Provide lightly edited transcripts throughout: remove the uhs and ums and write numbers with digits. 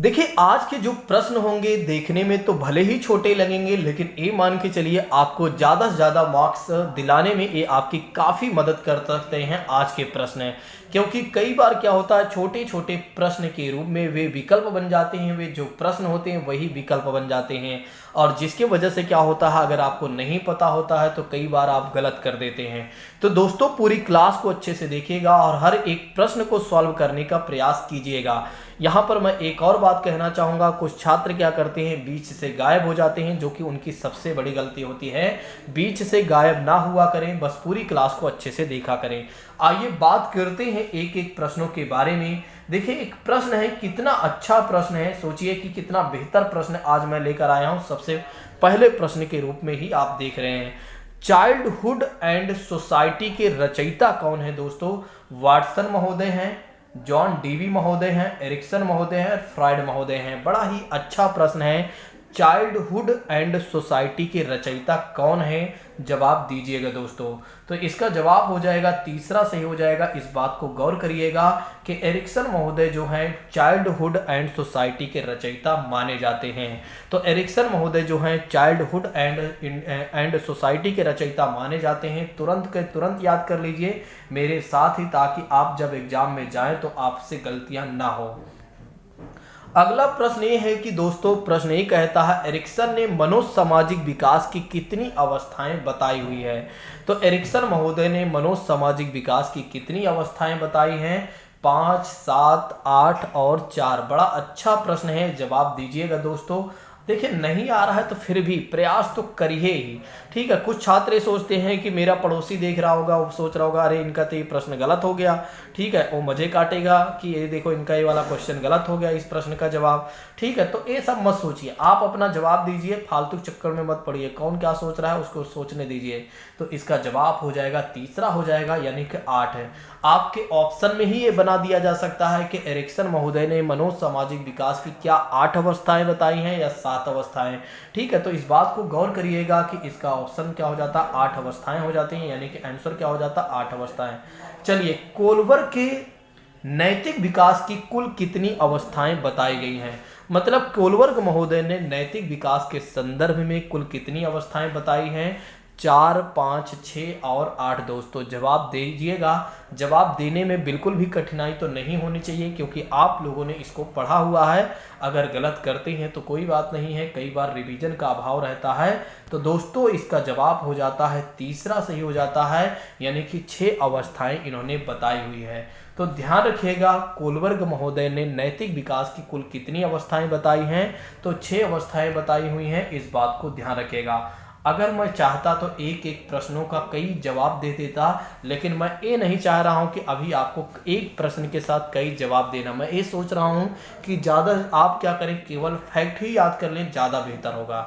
देखिए, आज के जो प्रश्न होंगे देखने में तो भले ही छोटे लगेंगे, लेकिन ये मान के चलिए आपको ज़्यादा से ज़्यादा मार्क्स दिलाने में ये आपकी काफ़ी मदद कर सकते हैं आज के प्रश्न। क्योंकि कई बार क्या होता है, छोटे छोटे प्रश्न के रूप में वे विकल्प बन जाते हैं, वे जो प्रश्न होते हैं वही विकल्प बन जाते हैं। और जिसके वजह से क्या होता है, अगर आपको नहीं पता होता है तो कई बार आप गलत कर देते हैं। तो दोस्तों, पूरी क्लास को अच्छे से देखिएगा और हर एक प्रश्न को सॉल्व करने का प्रयास कीजिएगा। यहाँ पर मैं एक और बात कहना चाहूँगा, कुछ छात्र क्या करते हैं, बीच से गायब हो जाते हैं, जो कि उनकी सबसे बड़ी गलती होती है। बीच से गायब ना हुआ करें, बस पूरी क्लास को अच्छे से देखा करें। आइए बात करते हैं एक एक प्रश्नों के बारे में। देखिए, एक प्रश्न है, कितना अच्छा प्रश्न है, सोचिए कि कितना बेहतर प्रश्न आज मैं लेकर आया हूँ। सबसे पहले प्रश्न के रूप में ही आप देख रहे हैं, चाइल्डहुड एंड सोसाइटी के रचयिता कौन है दोस्तों? वाटसन महोदय हैं, जॉन डीवी महोदय हैं, एरिक्सन महोदय हैं, फ्राइड महोदय हैं। बड़ा ही अच्छा प्रश्न है। चाइल्डहुड एंड सोसाइटी के रचयिता कौन है? जवाब दीजिएगा दोस्तों। तो इसका जवाब हो जाएगा तीसरा सही हो जाएगा। इस बात को गौर करिएगा कि एरिक्सन महोदय जो हैं चाइल्डहुड एंड सोसाइटी के रचयिता माने जाते हैं। तो एरिक्सन महोदय जो हैं चाइल्डहुड एंड सोसाइटी के रचयिता माने जाते हैं। तुरंत के तुरंत याद कर लीजिए मेरे साथ ही, ताकि आप जब एग्जाम में जाएं तो आपसे गलतियां ना हो। अगला प्रश्न ये है कि दोस्तों, प्रश्न ये कहता है, एरिक्सन ने मनोसामाजिक विकास की कितनी अवस्थाएं बताई हुई है? तो एरिक्सन महोदय ने मनोसामाजिक विकास की कितनी अवस्थाएं बताई हैं? 5, 7, 8 और 4। बड़ा अच्छा प्रश्न है, जवाब दीजिएगा दोस्तों। देखिए, नहीं आ रहा है तो फिर भी प्रयास तो करिए ही, ठीक है। कुछ छात्र सोचते हैं कि मेरा पड़ोसी देख रहा होगा, वो सोच रहा होगा अरे इनका तो ये प्रश्न गलत हो गया, ठीक है, वो मजे काटेगा कि ये देखो इनका ये वाला क्वेश्चन गलत हो गया, इस प्रश्न का जवाब, ठीक है। तो ये सब मत सोचिए, आप अपना जवाब दीजिए, फालतू चक्कर में मत पड़िए। कौन क्या सोच रहा है उसको सोचने दीजिए। तो इसका जवाब हो जाएगा तीसरा हो जाएगा, यानी कि 8 है। आपके ऑप्शन में ही ये बना दिया जा सकता है कि एरिक्सन महोदय ने मनोसामाजिक विकास की क्या 8 अवस्थाएं बताई हैं या 7 अवस्थाएं, ठीक है। तो इस बात को गौर करिएगा कि इसका ऑप्शन क्या हो जाता है, 8 अवस्थाएं हो जाती हैं, यानी कि आंसर क्या हो जाता है, 8 अवस्थाएं। चलिए, कोलवर के नैतिक विकास की कुल कितनी अवस्थाएं बताई गई हैं? मतलब कोलवर्ग महोदय ने नैतिक विकास के संदर्भ में कुल कितनी अवस्थाएं बताई हैं? 4, 5, 6 और 8 दोस्तों। जवाब दीजिएगा। जवाब देने में बिल्कुल भी कठिनाई तो नहीं होनी चाहिए, क्योंकि आप लोगों ने इसको पढ़ा हुआ है। अगर गलत करते हैं तो कोई बात नहीं है, कई बार रिवीजन का अभाव रहता है। तो दोस्तों, इसका जवाब हो जाता है तीसरा सही हो जाता है, यानी कि 6 अवस्थाएं इन्होंने बताई हुई है। तो ध्यान रखिएगा, कोलवर्ग महोदय ने नैतिक विकास की कुल कितनी अवस्थाएं बताई हैं? तो 6 अवस्थाएं बताई हुई हैं, इस बात को ध्यान रखिएगा। अगर मैं चाहता तो एक एक प्रश्नों का कई जवाब दे देता, लेकिन मैं ये नहीं चाह रहा हूं कि अभी आपको एक प्रश्न के साथ कई जवाब देना। मैं ये सोच रहा हूं कि ज़्यादा आप क्या करें, केवल फैक्ट ही याद कर लें, ज़्यादा बेहतर होगा,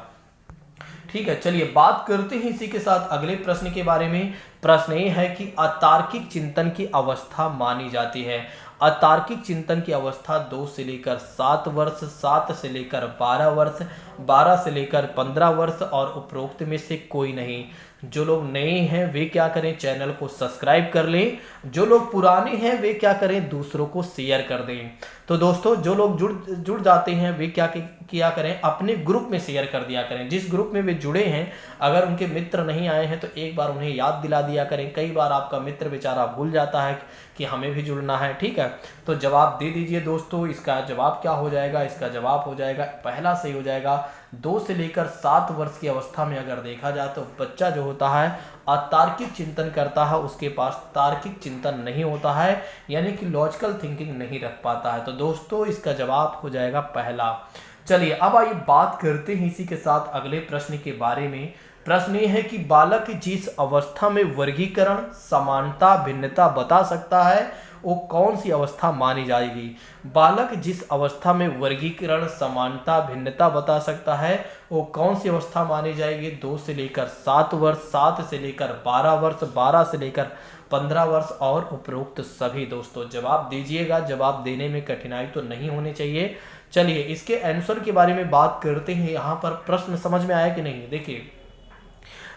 ठीक है। चलिए बात करते हैं इसी के साथ अगले प्रश्न के बारे में। प्रश्न ये है कि अतार्किक चिंतन की अवस्था मानी जाती है। अतार्किक चिंतन की अवस्था 2 से लेकर 7 वर्ष, 7 से लेकर 12 वर्ष, 12 से लेकर 15 वर्ष और उपरोक्त में से कोई नहीं। जो लोग नए हैं वे क्या करें, चैनल को सब्सक्राइब कर लें। जो लोग पुराने हैं वे क्या करें, दूसरों को शेयर कर दें। तो दोस्तों, जो लोग जुड़ जाते हैं वे क्या किया करें, अपने ग्रुप में शेयर कर दिया करें। जिस ग्रुप में वे जुड़े हैं, अगर उनके मित्र नहीं आए हैं तो एक बार उन्हें याद दिला दिया करें। कई बार आपका मित्र बेचारा भूल जाता है कि हमें भी जुड़ना है, ठीक है। तो जवाब दे दीजिए दोस्तों। इसका जवाब क्या हो जाएगा? इसका जवाब हो जाएगा, पहला सही हो जाएगा, 2 से लेकर 7 वर्ष की अवस्था में अगर देखा जाए तो बच्चा जो होता है अतार्किक चिंतन करता है, उसके पास तार्किक चिंतन नहीं होता है, यानी कि लॉजिकल थिंकिंग नहीं रख पाता है। तो दोस्तों, इसका जवाब हो जाएगा पहला। चलिए अब आइए बात करते हैं इसी के साथ अगले प्रश्न के बारे में। प्रश्न ये है कि बालक जिस अवस्था में वर्गीकरण, समानता, भिन्नता बता सकता है वो कौन सी अवस्था मानी जाएगी? बालक जिस अवस्था में वर्गीकरण, समानता, भिन्नता बता सकता है वो कौन सी अवस्था मानी जाएगी? 2 से लेकर 7 वर्ष, 7 से लेकर 12 वर्ष, 12 से लेकर 15 वर्ष और उपरोक्त सभी। दोस्तों जवाब दीजिएगा, जवाब देने में कठिनाई तो नहीं होनी चाहिए। चलिए इसके आंसर के बारे में बात करते हैं। यहाँ पर प्रश्न समझ में आया कि नहीं? देखिए,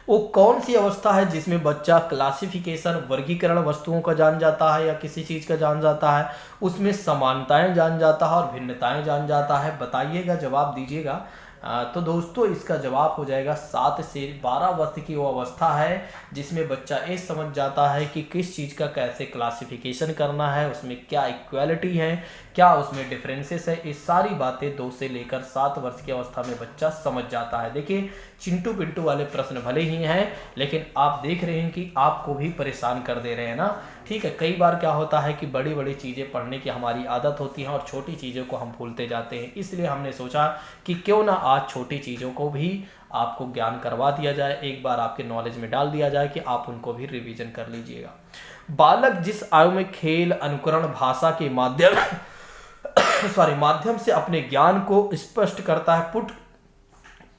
वो कौन सी अवस्था है जिसमें बच्चा क्लासिफिकेशन वर्गीकरण वस्तुओं का जान जाता है या किसी चीज़ का जान जाता है, उसमें समानताएं जान जाता है और भिन्नताएं जान जाता है? बताइएगा, जवाब दीजिएगा। तो दोस्तों इसका जवाब हो जाएगा 7 से 12 वर्ष की वो अवस्था है जिसमें बच्चा ये समझ जाता है कि किस चीज़ का कैसे क्लासिफिकेशन करना है, उसमें क्या इक्वालिटी है, क्या उसमें डिफरेंसेस है। ये सारी बातें 2 से लेकर 7 वर्ष की अवस्था में बच्चा समझ जाता है। देखिए चिंटू पिंटू वाले प्रश्न भले ही हैं, लेकिन आप देख रहे हैं कि आपको भी परेशान कर दे रहे हैं ना। ठीक है, कई बार क्या होता है कि बड़ी बड़ी चीज़ें पढ़ने की हमारी आदत होती है और छोटी चीज़ों को हम भूलते जाते हैं। इसलिए हमने सोचा कि क्यों ना आज छोटी चीज़ों को भी आपको ज्ञान करवा दिया जाए, एक बार आपके नॉलेज में डाल दिया जाए कि आप उनको भी रिवीजन कर लीजिएगा। बालक जिस आयु में खेल, अनुकरण, भाषा के माध्यम माध्यम से अपने ज्ञान को स्पष्ट करता है,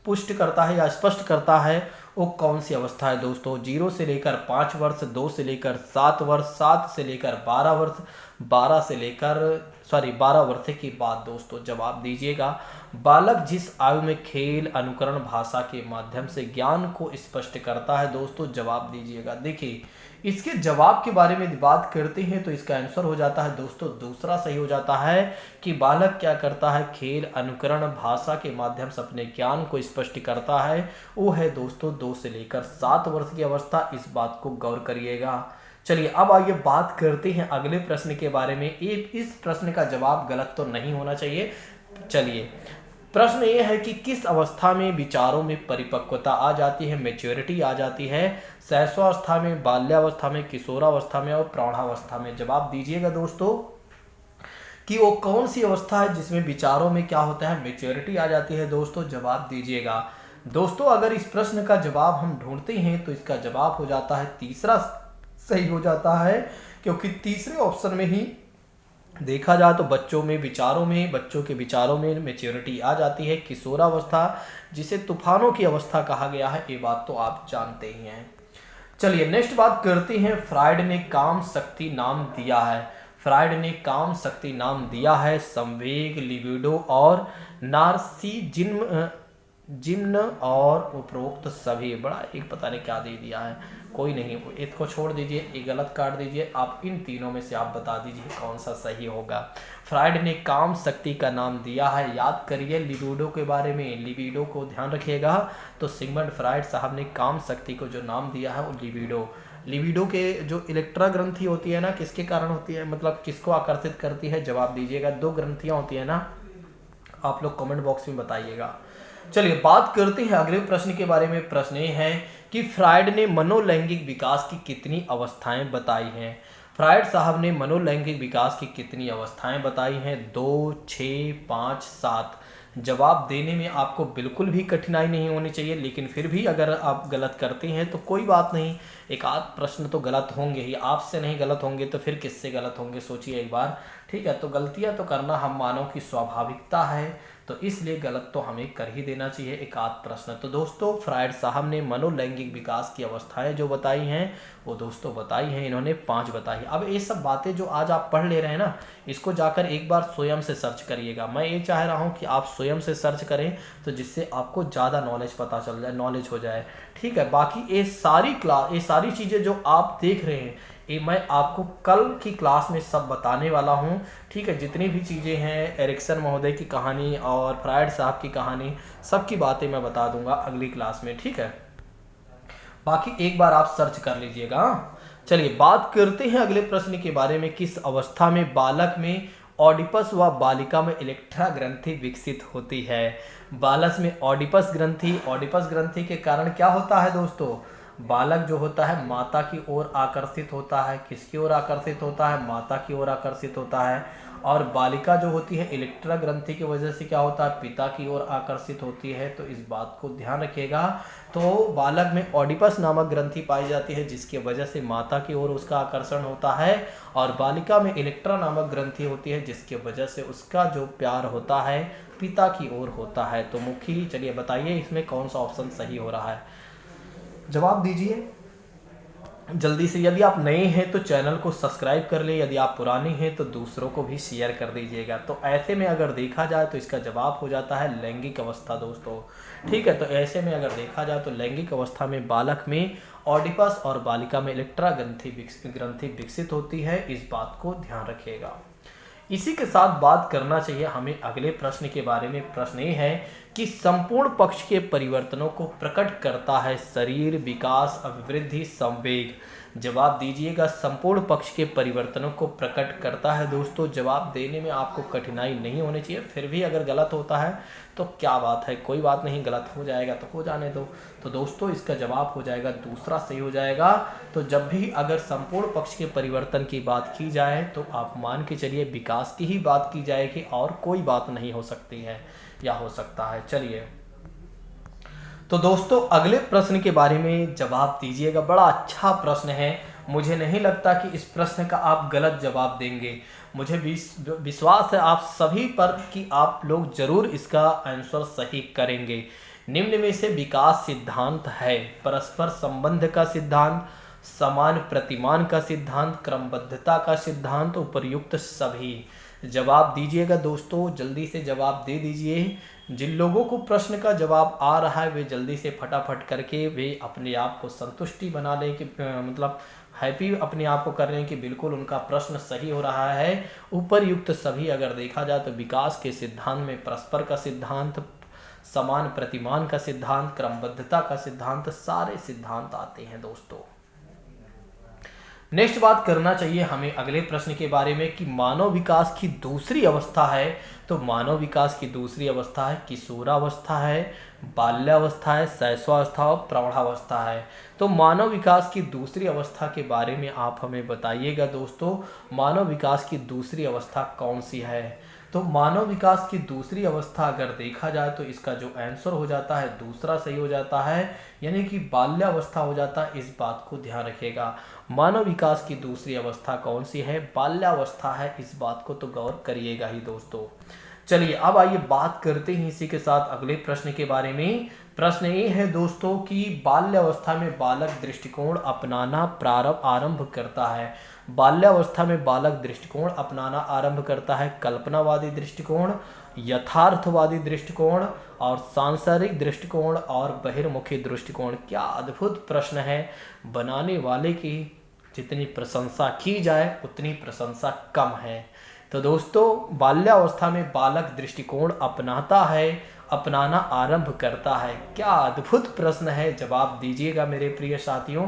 पुष्ट करता है या स्पष्ट करता है, वो कौन सी अवस्था है दोस्तों? 0 से लेकर 5 वर्ष, 2 से लेकर 7 वर्ष, 7 से लेकर 12 वर्ष, 12 वर्ष के बाद दोस्तों जवाब दीजिएगा। बालक जिस आयु में खेल, अनुकरण, भाषा के माध्यम से ज्ञान को स्पष्ट करता है दोस्तों, जवाब दीजिएगा। देखिए इसके जवाब के बारे में बात करते हैं तो इसका आंसर हो जाता है दोस्तों दूसरा सही हो जाता है कि बालक क्या करता है, खेल, अनुकरण, भाषा के माध्यम से अपने ज्ञान को स्पष्ट करता है। वो है दोस्तों 2 से लेकर 7 वर्ष की अवस्था। इस बात को गौर करिएगा। चलिए अब आइए बात करते हैं अगले प्रश्न के बारे में। इस प्रश्न का जवाब गलत तो नहीं होना चाहिए। चलिए प्रश्न ये है कि किस अवस्था में विचारों में परिपक्वता आ जाती है, मैच्योरिटी आ जाती है? शैशवावस्था में, बाल्यावस्था में, किशोरावस्था में और प्रौढ़ावस्था में? जवाब दीजिएगा दोस्तों कि वो कौन सी अवस्था है जिसमें विचारों में क्या होता है, मैच्योरिटी आ जाती है दोस्तों, जवाब दीजिएगा। दोस्तों अगर इस प्रश्न का जवाब हम ढूंढते हैं तो इसका जवाब हो जाता है तीसरा सही हो जाता है, क्योंकि तीसरे ऑप्शन में ही देखा जाए तो बच्चों के विचारों में मैच्योरिटी आ जाती है। किशोरावस्था जिसे तूफानों की अवस्था कहा गया है, ये बात तो आप जानते ही हैं। चलिए नेक्स्ट बात करते हैं। फ्राइड ने काम शक्ति नाम दिया है। फ्राइड ने काम शक्ति नाम दिया है संवेग, लिबिडो और जिम्न और उपरोक्त सभी। बड़ा एक पता नहीं क्या दे दिया है, कोई नहीं, इसको छोड़ दीजिए, एक गलत काट दीजिए। आप इन तीनों में से आप बता दीजिए कौन सा सही होगा। फ्राइड ने काम शक्ति का नाम दिया है। याद करिए लिबिडो के बारे में, लिबिडो को ध्यान रखिएगा। तो सिगमंड फ्राइड साहब ने काम शक्ति को जो नाम दिया है वो लिबिडो के जो इलेक्ट्रा ग्रंथि होती है ना, किसके कारण होती है, मतलब किसको आकर्षित करती है? जवाब दीजिएगा। 2 ग्रंथियां होती है ना, आप लोग कमेंट बॉक्स में बताइएगा। चलिए बात करते हैं अगले प्रश्न के बारे में। प्रश्न ये है कि फ्राइड ने मनोलैंगिक विकास की कितनी अवस्थाएं बताई हैं? फ्राइड साहब ने मनोलैंगिक विकास की कितनी अवस्थाएं बताई हैं? 2, 6, 5, 7। जवाब देने में आपको बिल्कुल भी कठिनाई नहीं होनी चाहिए, लेकिन फिर भी अगर आप गलत करते हैं तो कोई बात नहीं, एक आध प्रश्न तो गलत होंगे ही। आपसे नहीं गलत होंगे तो फिर किससे गलत होंगे, सोचिए एक बार। ठीक है, तो गलतियां तो करना हम मानव की स्वाभाविकता है, तो इसलिए गलत तो हमें कर ही देना चाहिए एक आध प्रश्न। तो दोस्तों फ्राइड साहब ने मनोलैंगिक विकास की अवस्थाएं जो बताई हैं वो दोस्तों बताई हैं इन्होंने 5 बताई। अब ये सब बातें जो आज आप पढ़ ले रहे हैं ना, इसको जाकर एक बार स्वयं से सर्च करिएगा। मैं ये चाह रहा हूँ कि आप स्वयं से सर्च करें तो जिससे आपको ज़्यादा नॉलेज पता चल जाए, नॉलेज हो जाए। ठीक है, बाकी ये सारी चीज़ें जो आप देख रहे हैं ये मैं आपको कल की क्लास में सब बताने वाला हूँ। ठीक है, जितनी भी चीज़ें हैं, एरिक्सन महोदय की कहानी और फ्राइड साहब की कहानी, सबकी बातें मैं बता दूंगा अगली क्लास में। ठीक है, बाकी एक बार आप सर्च कर लीजिएगा। चलिए बात करते हैं अगले प्रश्न के बारे में। किस अवस्था में बालक में ऑडिपस व बालिका में इलेक्ट्रा ग्रंथि विकसित होती है? बालक में ऑडिपस ग्रंथि के कारण क्या होता है दोस्तों? बालक जो होता है माता की ओर आकर्षित होता है। किसकी ओर आकर्षित होता है? माता की ओर आकर्षित होता है। और बालिका जो होती है इलेक्ट्रा ग्रंथि की वजह से क्या होता है? पिता की ओर आकर्षित होती है। तो इस बात को ध्यान रखिएगा। तो बालक में ऑडिपस नामक ग्रंथि पाई जाती है जिसकी वजह से माता की ओर उसका आकर्षण होता है, और बालिका में इलेक्ट्रा नामक ग्रंथि होती है जिसकी वजह से उसका जो प्यार होता है पिता की ओर होता है। तो मुखी, चलिए बताइए इसमें कौन सा ऑप्शन सही हो रहा है, जवाब दीजिए। जल्दी से यदि आप नए हैं तो चैनल को सब्सक्राइब कर ले, यदि आप पुराने हैं तो दूसरों को भी शेयर कर दीजिएगा। तो ऐसे में अगर देखा जाए तो इसका जवाब हो जाता है लैंगिक अवस्था दोस्तों। ठीक है, तो ऐसे में अगर देखा जाए तो लैंगिक अवस्था में बालक में ऑडिपस और बालिका में इलेक्ट्रा ग्रंथि विकसित होती है, इस बात को ध्यान रखिएगा। इसी के साथ बात करना चाहिए हमें अगले प्रश्न के बारे में। प्रश्न ये है कि संपूर्ण पक्ष के परिवर्तनों को प्रकट करता है शरीर, विकास, अभिवृद्धि, संवेग। जवाब दीजिएगा, संपूर्ण पक्ष के परिवर्तनों को प्रकट करता है दोस्तों। जवाब देने में आपको कठिनाई नहीं होनी चाहिए, फिर भी अगर गलत होता है तो क्या बात है, कोई बात नहीं, गलत हो जाएगा तो हो जाने दो। तो दोस्तों इसका जवाब हो जाएगा दूसरा सही हो जाएगा। तो जब भी अगर संपूर्ण पक्ष के परिवर्तन की बात की जाए तो आप मान के चलिए विकास की ही बात की जाएगी और कोई बात नहीं हो सकती है या हो सकता है। चलिए तो दोस्तों अगले प्रश्न के बारे में जवाब दीजिएगा। बड़ा अच्छा प्रश्न है, मुझे नहीं लगता कि इस प्रश्न का आप गलत जवाब देंगे। मुझे विश्वास है आप सभी पर कि आप लोग जरूर इसका आंसर सही करेंगे। निम्न में से विकास सिद्धांत है परस्पर संबंध का सिद्धांत, समान प्रतिमान का सिद्धांत, क्रमबद्धता का सिद्धांत, उपर्युक्त सभी। जवाब दीजिएगा दोस्तों, जल्दी से जवाब दे दीजिए। जिन लोगों को प्रश्न का जवाब आ रहा है वे जल्दी से फटाफट करके वे अपने आप को संतुष्टि बना लें कि मतलब हैप्पी अपने आप को कर रहे हैं कि बिल्कुल उनका प्रश्न सही हो रहा है। उपर्युक्त सभी अगर देखा जाए तो विकास के सिद्धांत में परस्पर का सिद्धांत, समान प्रतिमान का सिद्धांत, क्रमबद्धता का सिद्धांत, सारे सिद्धांत आते हैं दोस्तों। नेक्स्ट बात करना चाहिए हमें अगले प्रश्न के बारे में कि मानव विकास की दूसरी अवस्था है। तो मानव विकास की दूसरी अवस्था है किशोरावस्था है, बाल्यावस्था है, शैशवावस्था और प्रौढ़ावस्था है। तो मानव विकास की दूसरी अवस्था के बारे में आप हमें बताइएगा दोस्तों, मानव विकास की दूसरी अवस्था कौन सी है। तो मानव विकास की दूसरी अवस्था अगर देखा जाए तो इसका जो आंसर हो जाता है दूसरा सही हो जाता है, यानी कि बाल्यावस्था हो जाता है। इस बात को ध्यान रखिएगा, मानव विकास की दूसरी अवस्था कौन सी है, बाल्यावस्था है, इस बात को तो गौर करिएगा ही दोस्तों। चलिए अब आइए बात करते हैं इसी के साथ अगले प्रश्न के बारे में। प्रश्न ये है दोस्तों कि बाल्यावस्था में बालक दृष्टिकोण अपनाना आरंभ करता है। बाल्यावस्था में बालक दृष्टिकोण अपनाना आरंभ करता है कल्पनावादी दृष्टिकोण, यथार्थवादी दृष्टिकोण और सांसारिक दृष्टिकोण और बहिर्मुखी दृष्टिकोण। क्या अद्भुत प्रश्न है, बनाने वाले की जितनी प्रशंसा की जाए उतनी प्रशंसा कम है। तो दोस्तों बाल्यावस्था में बालक दृष्टिकोण अपनाना आरंभ करता है। क्या अद्भुत प्रश्न है, जवाब दीजिएगा मेरे प्रिय साथियों।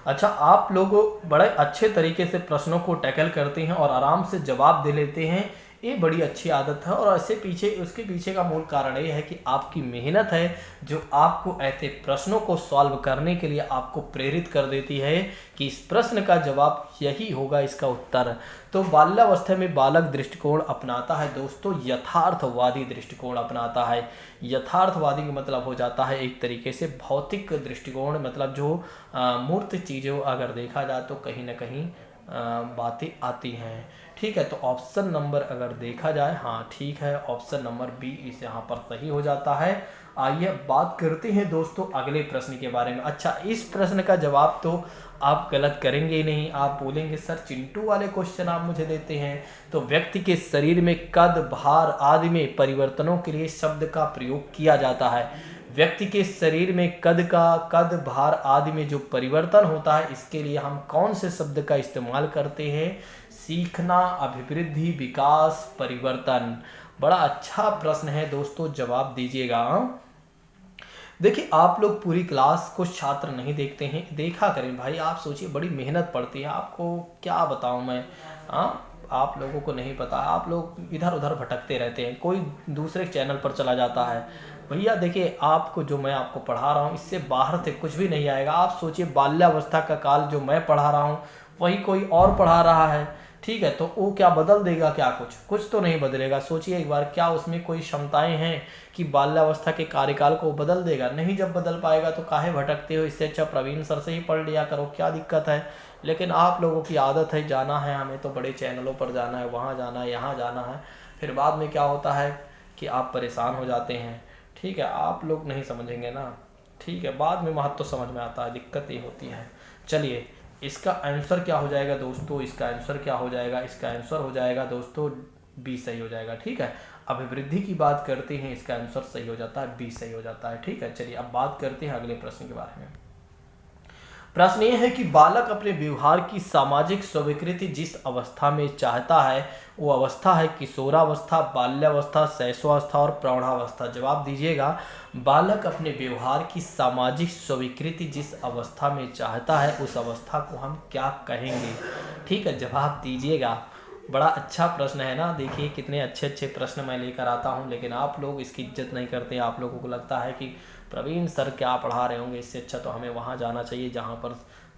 अच्छा, आप लोग बड़े अच्छे तरीके से प्रश्नों को टैकल करते हैं और आराम से जवाब दे लेते हैं, ये बड़ी अच्छी आदत है। और ऐसे उसके पीछे का मूल कारण ये है कि आपकी मेहनत है जो आपको ऐसे प्रश्नों को सॉल्व करने के लिए आपको प्रेरित कर देती है कि इस प्रश्न का जवाब यही होगा, इसका उत्तर। तो बाल्यावस्था में बालक दृष्टिकोण अपनाता है दोस्तों, यथार्थवादी दृष्टिकोण अपनाता है। यथार्थवादी का मतलब हो जाता है एक तरीके से भौतिक दृष्टिकोण, मतलब जो मूर्त चीज़ों अगर देखा जाए तो कहीं ना कहीं बातें आती हैं। ठीक है, तो ऑप्शन नंबर अगर देखा जाए, हाँ ठीक है, ऑप्शन नंबर बी इस यहाँ पर सही हो जाता है। आइए बात करते हैं दोस्तों अगले प्रश्न के बारे में। अच्छा, इस प्रश्न का जवाब तो आप गलत करेंगे ही नहीं, आप बोलेंगे सर चिंटू वाले क्वेश्चन आप मुझे देते हैं। तो व्यक्ति के शरीर में कद, भार आदि में परिवर्तनों के लिए शब्द का प्रयोग किया जाता है। व्यक्ति के शरीर में कद, भार आदि में जो परिवर्तन होता है इसके लिए हम कौन से शब्द का इस्तेमाल करते हैं, सीखना, अभिवृद्धि, विकास, परिवर्तन। बड़ा अच्छा प्रश्न है दोस्तों, जवाब दीजिएगा। देखिए आप लोग पूरी क्लास कुछ छात्र नहीं देखते हैं, देखा करें भाई, आप सोचिए बड़ी मेहनत पड़ती है, आपको क्या बताऊं मैं। आप लोगों को नहीं पता, आप लोग इधर उधर भटकते रहते हैं, कोई दूसरे चैनल पर चला जाता है। भैया देखिए आपको जो मैं आपको पढ़ा रहा हूँ इससे बाहर से कुछ भी नहीं आएगा। आप सोचिए बाल्यावस्था का काल जो मैं पढ़ा रहा हूँ वही कोई और पढ़ा रहा है, ठीक है, तो वो क्या बदल देगा, क्या कुछ तो नहीं बदलेगा। सोचिए एक बार, क्या उसमें कोई क्षमताएं हैं कि बाल्यावस्था के कार्यकाल को बदल देगा? नहीं, जब बदल पाएगा तो काहे भटकते हो, इससे अच्छा प्रवीण सर से ही पढ़ लिया करो, क्या दिक्कत है। लेकिन आप लोगों की आदत है जाना है हमें तो बड़े चैनलों पर जाना है, वहाँ जाना है, यहाँ जाना है, फिर बाद में क्या होता है कि आप परेशान हो जाते हैं। ठीक है, आप लोग नहीं समझेंगे ना, ठीक है, बाद में महत्व समझ में आता है, दिक्कत ये होती है। चलिए इसका आंसर क्या हो जाएगा दोस्तों, इसका आंसर क्या हो जाएगा, इसका आंसर हो जाएगा दोस्तों बी सही हो जाएगा। ठीक है, अभिवृद्धि की बात करते हैं, इसका आंसर सही हो जाता है, बी सही हो जाता है। ठीक है, चलिए अब बात करते हैं अगले प्रश्न के बारे में। प्रश्न ये है कि बालक अपने व्यवहार की सामाजिक स्वीकृति जिस अवस्था में चाहता है वो अवस्था है किशोरावस्था, बाल्यावस्था, शैशवावस्था और प्रौढ़ावस्था। जवाब दीजिएगा, बालक अपने व्यवहार की सामाजिक स्वीकृति जिस अवस्था में चाहता है उस अवस्था को हम क्या कहेंगे। ठीक है, जवाब दीजिएगा। बड़ा अच्छा प्रश्न है ना, देखिए कितने अच्छे अच्छे प्रश्न मैं लेकर आता हूँ, लेकिन आप लोग इसकी इज्जत नहीं करते। आप लोगों को लगता है कि प्रवीण सर क्या पढ़ा रहे होंगे, इससे अच्छा तो हमें वहाँ जाना चाहिए जहाँ पर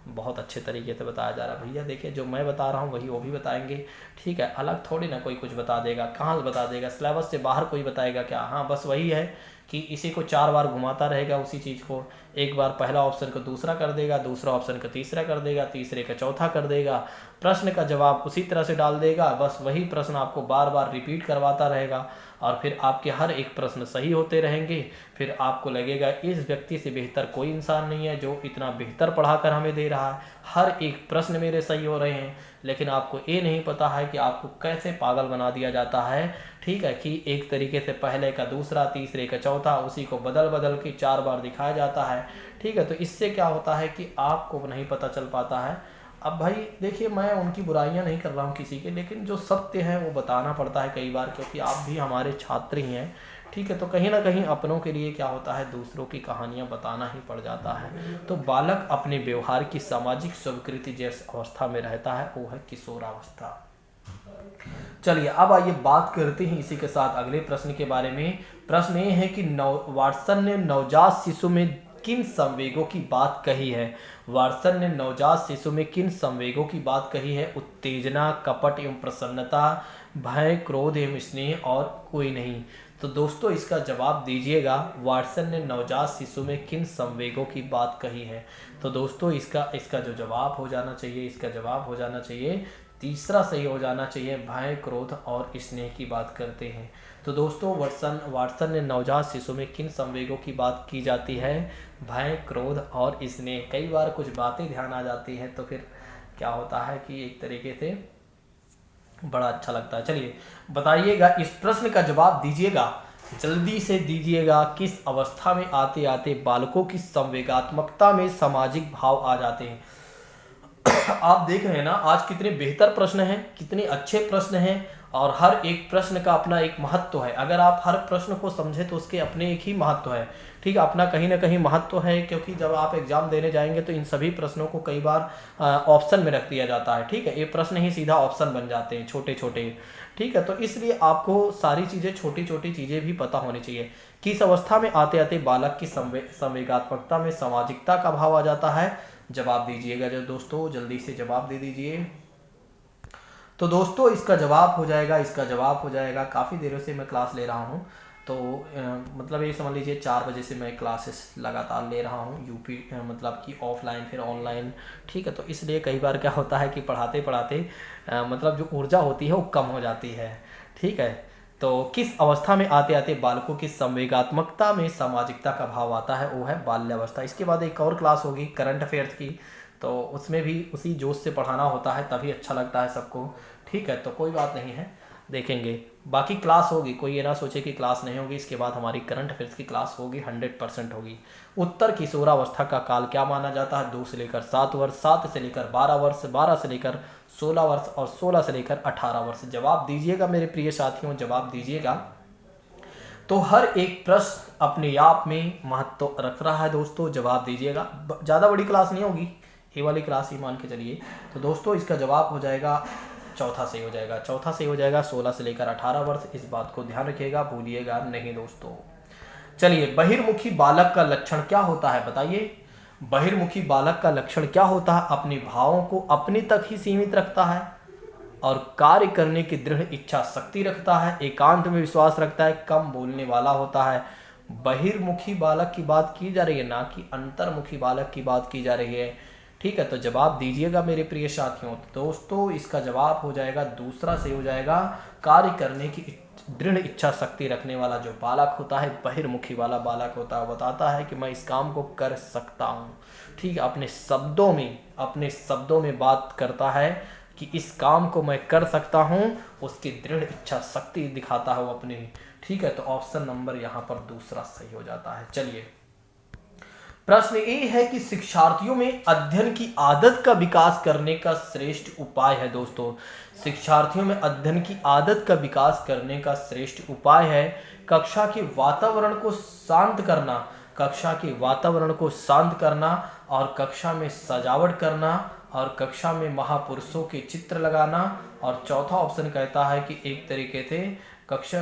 बहुत अच्छे तरीके से बताया जा रहा है। भैया देखिए जो मैं बता रहा हूँ वही वो भी बताएंगे। ठीक है, अलग थोड़ी ना कोई कुछ बता देगा, कहाँ बता देगा, सिलेबस से बाहर कोई बताएगा क्या। हाँ बस वही है कि इसी को 4 बार घुमाता रहेगा उसी चीज़ को, एक बार पहला ऑप्शन को दूसरा कर देगा, दूसरा ऑप्शन को तीसरा कर देगा, तीसरे का चौथा कर देगा, प्रश्न का जवाब उसी तरह से डाल देगा। बस वही प्रश्न आपको बार बार रिपीट करवाता रहेगा और फिर आपके हर एक प्रश्न सही होते रहेंगे। फिर आपको लगेगा इस व्यक्ति से बेहतर कोई इंसान नहीं है जो इतना बेहतर पढ़ाकर हमें दे रहा है, हर एक प्रश्न मेरे सही हो रहे हैं। लेकिन आपको ये नहीं पता है कि आपको कैसे पागल बना दिया जाता है। ठीक है, कि एक तरीके से पहले का दूसरा, तीसरे का चौथा, उसी को बदल बदल के 4 बार दिखाया जाता है। ठीक है, तो इससे क्या होता है कि आपको नहीं पता चल पाता है। अब भाई देखिए मैं उनकी बुराइयां नहीं कर रहा हूँ किसी के, लेकिन जो सत्य है वो बताना पड़ता है कई बार, क्योंकि आप भी हमारे छात्र ही हैं। ठीक है, तो कहीं ना कहीं अपनों के लिए क्या होता है, दूसरों की कहानियां बताना ही पड़ जाता है। तो बालक अपने व्यवहार की सामाजिक स्वीकृति जिस अवस्था में रहता है वो है किशोरावस्था। चलिए अब आइए बात करते हैं इसी के साथ अगले प्रश्न के बारे में। प्रश्न ये है कि वाटसन ने नवजात शिशु में किन संवेगों की बात कही है। वाटसन ने नवजात शिशु में किन संवेगों की बात कही है। उत्तेजना, कपट एवं प्रसन्नता, भय, क्रोध एवं स्नेह और कोई नहीं। तो दोस्तों इसका जवाब दीजिएगा, वाटसन ने नवजात शिशु में किन संवेगों की बात कही है। तो दोस्तों इसका जो जवाब हो जाना चाहिए, इसका जवाब हो जाना चाहिए तीसरा सही हो जाना चाहिए, भय, क्रोध और स्नेह की बात करते हैं। तो दोस्तों वाटसन ने नवजात शिशु में किन संवेगों की बात की जाती है, भय, क्रोध और स्नेह। कई बार कुछ बातें ध्यान आ जाती हैं तो फिर क्या होता है कि एक तरीके से बड़ा अच्छा लगता है। चलिए बताइएगा, इस प्रश्न का जवाब दीजिएगा, जल्दी से दीजिएगा। किस अवस्था में आते आते बालकों की संवेगात्मकता में सामाजिक भाव आ जाते हैं। आप देख रहे हैं ना आज कितने बेहतर प्रश्न हैं, कितने अच्छे प्रश्न हैं और हर एक प्रश्न का अपना एक महत्व है। अगर आप हर प्रश्न को समझे तो उसके अपने एक ही महत्व है। ठीक है, अपना कहीं ना कहीं महत्व है, क्योंकि जब आप एग्जाम देने जाएंगे तो इन सभी प्रश्नों को कई बार ऑप्शन में रख दिया जाता है। ठीक है, ये प्रश्न ही सीधा ऑप्शन बन जाते हैं छोटे छोटे। ठीक है, तो इसलिए आपको सारी चीज़ें, छोटी छोटी चीज़ें भी पता होनी चाहिए। किस अवस्था में आते आते बालक की संवेगात्मकता में सामाजिकता का भाव आ जाता है। जवाब दीजिएगा जो दोस्तों, जल्दी से जवाब दे दीजिए। तो दोस्तों इसका जवाब हो जाएगा, इसका जवाब हो जाएगा। काफ़ी देरों से मैं क्लास ले रहा हूँ, तो मतलब ये समझ लीजिए 4 बजे से मैं क्लासेस लगातार ले रहा हूँ, यूपी मतलब कि ऑफलाइन फिर ऑनलाइन। ठीक है, तो इसलिए कई बार क्या होता है कि पढ़ाते पढ़ाते मतलब जो ऊर्जा होती है वो कम हो जाती है। ठीक है, तो किस अवस्था में आते आते बालकों की संवेगात्मकता में सामाजिकता का भाव आता है, वो है बाल्यावस्था। इसके बाद एक और क्लास होगी करंट अफेयर्स की, तो उसमें भी उसी जोश से पढ़ाना होता है, तभी अच्छा लगता है सबको। ठीक है, तो कोई बात नहीं है, देखेंगे। बाकी क्लास होगी, कोई ये ना सोचे कि क्लास नहीं होगी। इसके बाद हमारी करंट अफेयर्स की क्लास होगी, 100% होगी। उत्तर किशोरावस्था का काल क्या माना जाता है। 2 से लेकर 7 वर्ष, 7 से लेकर 12 वर्ष, 12 से लेकर 16 वर्ष और 16 से लेकर 18 वर्ष। जवाब दीजिएगा मेरे प्रिय साथियों, जवाब दीजिएगा। तो हर एक प्रश्न अपने आप में महत्व रख रहा है दोस्तों, जवाब दीजिएगा। ज़्यादा बड़ी क्लास नहीं होगी, ये वाली क्लास ही मान के चलिए। तो दोस्तों इसका जवाब हो जाएगा चौथा सही हो जाएगा, चौथा सही हो जाएगा, 16 से लेकर 18 वर्ष। इस बात को ध्यान रखिएगा, भूलिएगा नहीं दोस्तों। चलिए, बहिर्मुखी बालक का लक्षण क्या होता है बताइए। बहिर्मुखी बालक का लक्षण क्या होता है। अपने भावों को अपने तक ही सीमित रखता है और कार्य करने की दृढ़ इच्छा शक्ति रखता है, एकांत में विश्वास रखता है, कम बोलने वाला होता है। बहिर्मुखी बालक की बात की जा रही है, ना कि अंतर्मुखी बालक की बात की जा रही है। ठीक है, तो जवाब दीजिएगा मेरे प्रिय साथियों। दोस्तों इसका जवाब हो जाएगा दूसरा सही हो जाएगा, कार्य करने की दृढ़ इच्छा शक्ति रखने वाला जो बालक होता है, बहिर्मुखी वाला बालक होता है, बताता है कि मैं इस काम को कर सकता हूँ। ठीक है, अपने शब्दों में बात करता है कि इस काम को मैं कर सकता हूँ, उसकी दृढ़ इच्छा शक्ति दिखाता है वो अपनी। ठीक है, तो ऑप्शन नंबर यहाँ पर दूसरा सही हो जाता है। चलिए, प्रश्न ये है कि शिक्षार्थियों में अध्ययन की आदत का विकास करने का श्रेष्ठ उपाय है। दोस्तों, शिक्षार्थियों में अध्ययन की आदत का विकास करने का श्रेष्ठ उपाय है कक्षा के वातावरण को शांत करना, और कक्षा में सजावट करना, और कक्षा में महापुरुषों के चित्र लगाना, और चौथा ऑप्शन कहता है कि एक तरीके से कक्षा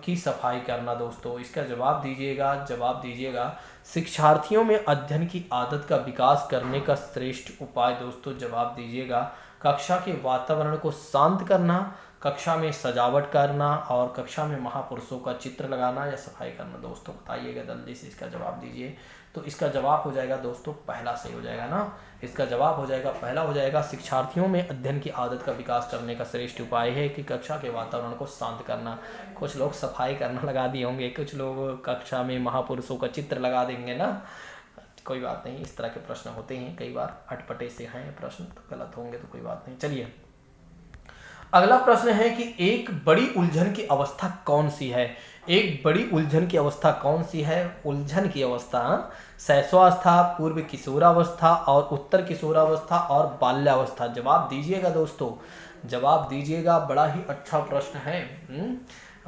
की सफाई करना। दोस्तों, इसका जवाब दीजिएगा। शिक्षार्थियों में अध्ययन की आदत का विकास करने का श्रेष्ठ उपाय, दोस्तों जवाब दीजिएगा, कक्षा के वातावरण को शांत करना, कक्षा में सजावट करना, और कक्षा में महापुरुषों का चित्र लगाना या सफाई करना। दोस्तों बताइएगा जल्दी से, इसका जवाब दीजिए। तो इसका जवाब हो जाएगा दोस्तों पहला सही हो जाएगा ना। इसका जवाब हो जाएगा पहला हो जाएगा, शिक्षार्थियों में अध्ययन की आदत का विकास करने का श्रेष्ठ उपाय है कि कक्षा के वातावरण को शांत करना। कुछ लोग सफाई करना लगा दिए होंगे, कुछ लोग कक्षा में महापुरुषों का चित्र लगा देंगे ना। कोई बात नहीं, इस तरह के प्रश्न होते हैं, कई बार अटपटे से हैं प्रश्न, तो गलत होंगे तो कोई बात नहीं। चलिए, अगला प्रश्न है कि एक बड़ी उलझन की अवस्था कौन सी है? एक बड़ी उलझन की अवस्था कौन सी है? उलझन की अवस्था, शैशवावस्था, पूर्व किशोरावस्था और उत्तर किशोरावस्था और बाल्यावस्था। जवाब दीजिएगा दोस्तों, जवाब दीजिएगा। बड़ा ही अच्छा प्रश्न है,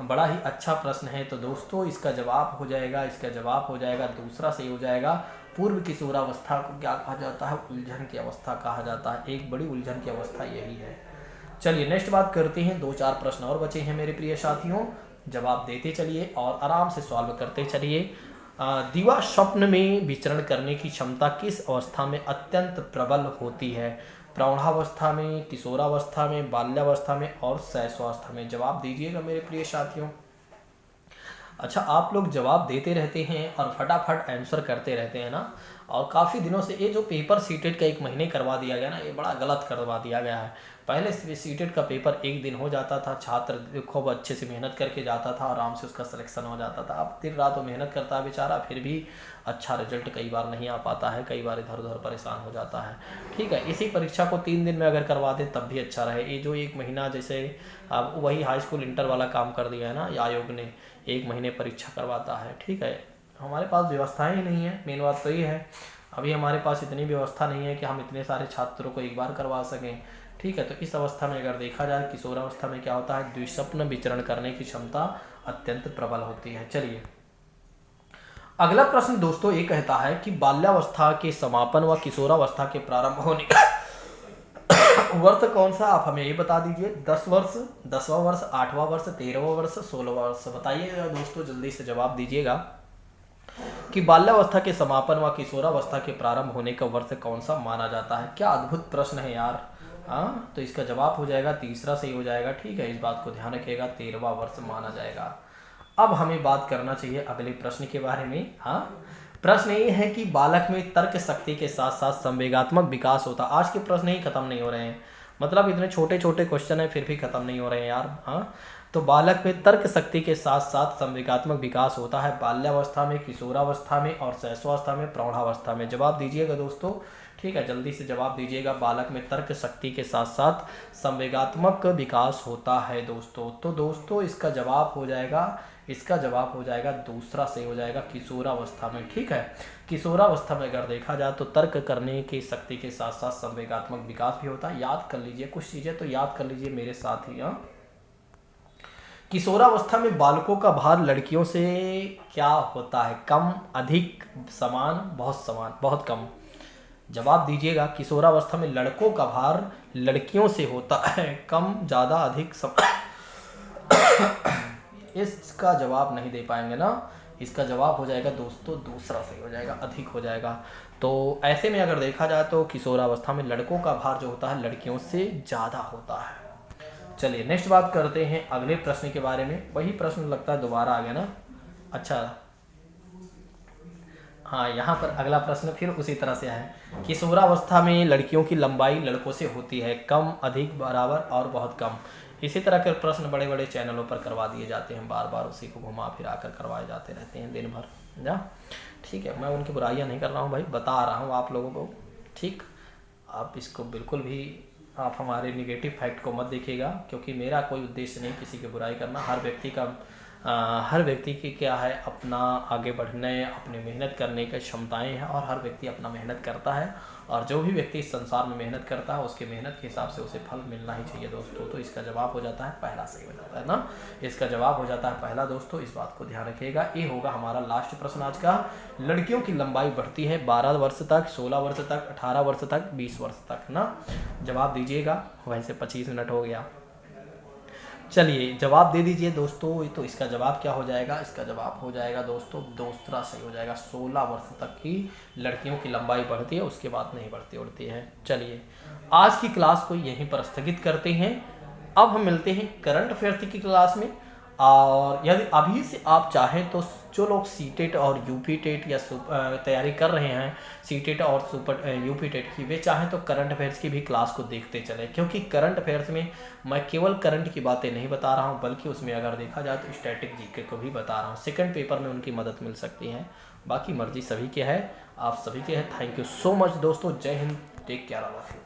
बड़ा ही अच्छा प्रश्न है। तो दोस्तों इसका जवाब हो जाएगा दूसरा सही हो जाएगा। पूर्व किशोरावस्था को क्या कहा जाता है? उलझन की अवस्था कहा जाता है। एक बड़ी उलझन की अवस्था यही है। चलिए नेक्स्ट बात करते हैं। 2-4 प्रश्न और बचे हैं मेरे प्रिय साथियों, जवाब देते चलिए और आराम से सॉल्व करते चलिए। दिवा स्वप्न में विचरण करने की क्षमता किस अवस्था में अत्यंत प्रबल होती है? प्रौढ़ावस्था में, किशोरावस्था में, बाल्यावस्था में और शैशवावस्था में। जवाब दीजिएगा मेरे प्रिय साथियों। अच्छा, आप लोग जवाब देते रहते हैं और फटाफट आंसर करते रहते हैं ना, और काफ़ी दिनों से ये जो पेपर सीटेट का 1 महीने करवा दिया गया ना, ये बड़ा गलत करवा दिया गया है। पहले सीटेट का पेपर 1 दिन हो जाता था, छात्र खूब अच्छे से मेहनत करके जाता था, आराम से उसका सिलेक्शन हो जाता था। अब दिन रात वो मेहनत करता है बेचारा, फिर भी अच्छा रिजल्ट कई बार नहीं आ पाता है, कई बार इधर उधर परेशान हो जाता है। ठीक है, इसी परीक्षा को 3 दिन में अगर करवा दें तब भी अच्छा रहे। ये जो 1 महीना, जैसे अब वही हाई स्कूल इंटर वाला काम कर दिया है ना आयोग ने, 1 महीने परीक्षा करवाता है। ठीक है, हमारे पास व्यवस्थाएं ही नहीं है, मेन बात तो ये है। अभी हमारे पास इतनी व्यवस्था नहीं है कि हम इतने सारे छात्रों को एक बार करवा सकें। ठीक है, तो इस अवस्था में अगर देखा जाए, किशोरावस्था में क्या होता है? द्विस्वप्न विचरण करने की क्षमता अत्यंत प्रबल होती है। चलिए, अगला प्रश्न दोस्तों ये कहता है कि बाल्यावस्था के समापन व किशोरावस्था के प्रारंभ होने का वर्ष कौन सा? आप हमें ये बता दीजिए। 10 वर्ष, 10वां वर्ष, 8वां वर्ष, 13वां वर्ष, 16वां वर्ष। बताइए दोस्तों, जल्दी से जवाब दीजिएगा कि बाल्यावस्था के समापन व किशोरावस्था के प्रारंभ होने का वर्ष कौन सा माना जाता है? क्या अद्भुत प्रश्न है यार। हाँ, तो इसका जवाब हो जाएगा तीसरा सही हो जाएगा। ठीक है, इस बात को ध्यान रखिएगा, 13वां वर्ष माना जाएगा। अब हमें बात करना चाहिए अगले प्रश्न के बारे में। हाँ, प्रश्न ये है कि बालक में तर्क शक्ति के साथ साथ संवेगात्मक विकास होता। आज के प्रश्न ही खत्म नहीं हो रहे हैं, मतलब इतने छोटे छोटे क्वेश्चन हैं फिर भी खत्म नहीं हो रहे हैं यार। हाँ, तो बालक में तर्क शक्ति के साथ साथ संवेगात्मक विकास होता है बाल्यावस्था में, किशोरावस्था में और शैशवावस्था में, प्रौढ़ावस्था में। जवाब दीजिएगा दोस्तों। ठीक है, जल्दी से जवाब दीजिएगा। बालक में तर्क शक्ति के साथ साथ संवेगात्मक विकास होता है दोस्तों। तो दोस्तों इसका जवाब हो जाएगा दूसरा सही हो जाएगा, किशोरावस्था में। ठीक है, किशोरावस्था में अगर देखा जाए तो तर्क करने की शक्ति के साथ साथ संवेगात्मक विकास भी होता है। याद कर लीजिए कुछ चीज़ें, तो याद कर लीजिए मेरे साथ ही। किशोरावस्था में बालकों का भार लड़कियों से क्या होता है? कम, अधिक, समान, बहुत समान, बहुत कम। जवाब दीजिएगा। किशोरावस्था में लड़कों का भार लड़कियों से होता है कम, ज़्यादा, अधिक, इसका जवाब नहीं दे पाएंगे ना। इसका जवाब हो जाएगा दोस्तों दूसरा सही हो जाएगा, अधिक हो जाएगा। तो ऐसे में अगर देखा जाए तो किशोरावस्था में लड़कों का भार जो होता है लड़कियों से ज़्यादा होता है। चलिए नेक्स्ट बात करते हैं अगले प्रश्न के बारे में। वही प्रश्न लगता है दोबारा आ गया ना। अच्छा हाँ, यहाँ पर अगला प्रश्न फिर उसी तरह से है। किशोरावस्था में लड़कियों की लंबाई लड़कों से होती है कम, अधिक, बराबर और बहुत कम। इसी तरह के प्रश्न बड़े बड़े चैनलों पर करवा दिए जाते हैं, बार बार उसी को घुमा फिरा कर करवाए जाते रहते हैं दिन भर ना। ठीक है, मैं उनकी बुराइयां नहीं कर रहा हूँ भाई, बता रहा हूँ आप लोगों को। ठीक, आप इसको बिल्कुल भी आप हमारे निगेटिव फैक्ट को मत देखिएगा, क्योंकि मेरा कोई उद्देश्य नहीं किसी की बुराई करना। हर व्यक्ति की क्या है, अपना आगे बढ़ने, अपनी मेहनत करने की क्षमताएं हैं, और हर व्यक्ति अपना मेहनत करता है, और जो भी व्यक्ति इस संसार में मेहनत करता है उसके मेहनत के हिसाब से उसे फल मिलना ही चाहिए दोस्तों। तो इसका जवाब हो जाता है पहला, सही हो जाता है ना, इसका जवाब हो जाता है पहला दोस्तों, इस बात को ध्यान रखिएगा। ये होगा हमारा लास्ट प्रश्न आज का। लड़कियों की लंबाई बढ़ती है 12 वर्ष तक, 16 वर्ष तक, 18 वर्ष तक, 20 वर्ष तक ना। जवाब दीजिएगा, वैसे 25 मिनट हो गया। चलिए जवाब दे दीजिए दोस्तों। तो इसका जवाब क्या हो जाएगा, इसका जवाब हो जाएगा दोस्तों दूसरा सही हो जाएगा। 16 वर्ष तक की लड़कियों की लंबाई बढ़ती है, उसके बाद नहीं बढ़ती उड़ती है। चलिए आज की क्लास को यहीं पर स्थगित करते हैं। अब हम मिलते हैं करंट अफेयर्स की क्लास में। और यदि अभी से आप चाहें तो जो लोग सीटेट और यूपी टेट या तैयारी कर रहे हैं सीटेट और यूपी टेट की, वे चाहें तो करंट अफेयर्स की भी क्लास को देखते चले, क्योंकि करंट अफेयर्स में मैं केवल करंट की बातें नहीं बता रहा हूं, बल्कि उसमें अगर देखा जाए तो स्टैटिक जीके को भी बता रहा हूं। सेकंड पेपर में उनकी मदद मिल सकती है। बाकी मर्जी सभी की है, आप सभी के है। थैंक यू सो मच दोस्तों। जय Hind, take care all of you.